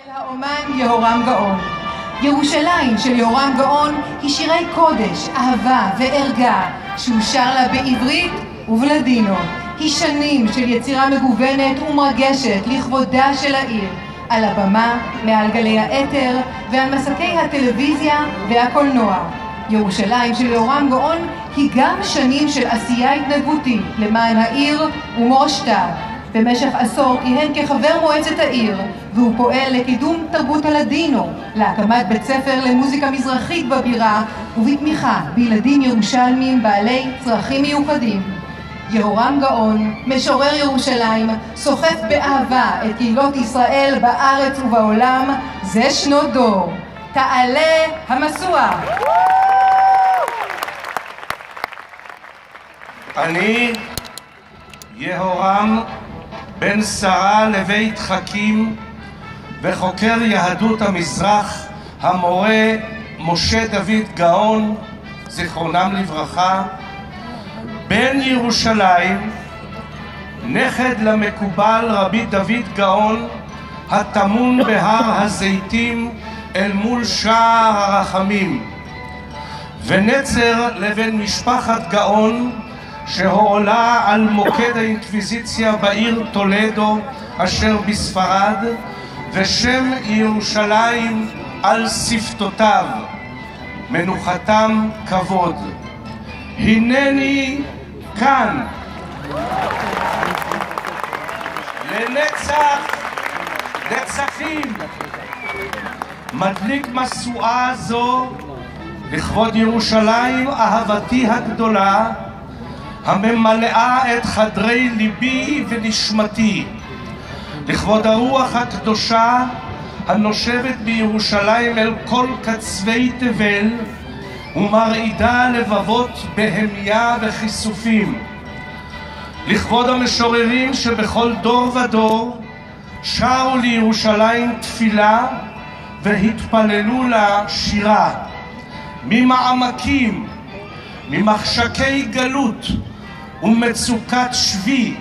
של האומן יהורם גאון. ירושלים של יהורם גאון היא שירי קודש, אהבה וערגה שהוא שר לה בעברית ובלדינו. היא שנים של יצירה מגוונת ומרגשת לכבודה של העיר, על הבמה, מעל גלי האתר ועל מסקי הטלוויזיה והקולנוע. ירושלים של יהורם גאון היא גם שנים של עשייה התנדבותית למען העיר ומורשתה. במשך עשור כיהן כחבר מועצת העיר, והוא פועל לקידום תרבות הלדינו, להקמת בית ספר למוזיקה מזרחית בבירה, ובתמיכה בילדים ירושלמים בעלי צרכים מיוחדים. יהורם גאון, משורר ירושלים, סוחף באהבה את קהילות ישראל בארץ ובעולם זה שנות דור. תעלה המשואה. אני יהורם בן שרה לבית חכים וחוקר יהדות המזרח, המורה משה דוד גאון, זיכרונם לברכה, בן ירושלים, נכד למקובל רבי דוד גאון, הטמון בהר הזיתים אל מול שער הרחמים, ונצר לבן משפחת גאון שהועלה על מוקד האינקוויזיציה בעיר טולדו אשר בספרד, ושם ירושלים על שפתותיו, מנוחתם כבוד. הנני כאן לנצח נצחים, מדליק משואה זו לכבוד ירושלים אהבתי הגדולה, הממלאה את חדרי ליבי ונשמתי, לכבוד הרוח הקדושה הנושבת בירושלים אל כל קצווי תבל ומרעידה לבבות בהמיה וכיסופים, לכבוד המשוררים שבכל דור ודור שרו לירושלים תפילה והתפללו לה שירה, ממעמקים, ממחשקי גלות ומצוקת שבי,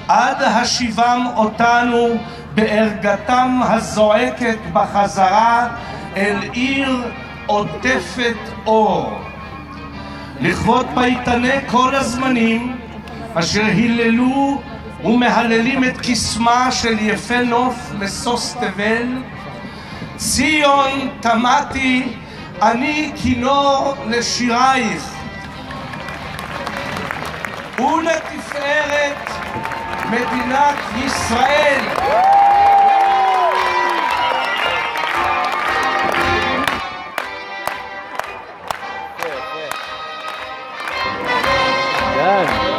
עד השיבם אותנו בערגתם הזועקת בחזרה אל עיר עוטפת אור. לכבוד פייטני כל הזמנים אשר היללו ומהללים את קסמה של יפה נוף משוש תבל, ציון תמתי אני כינור לשירייך, ולתפארת מדינת ישראל. Done.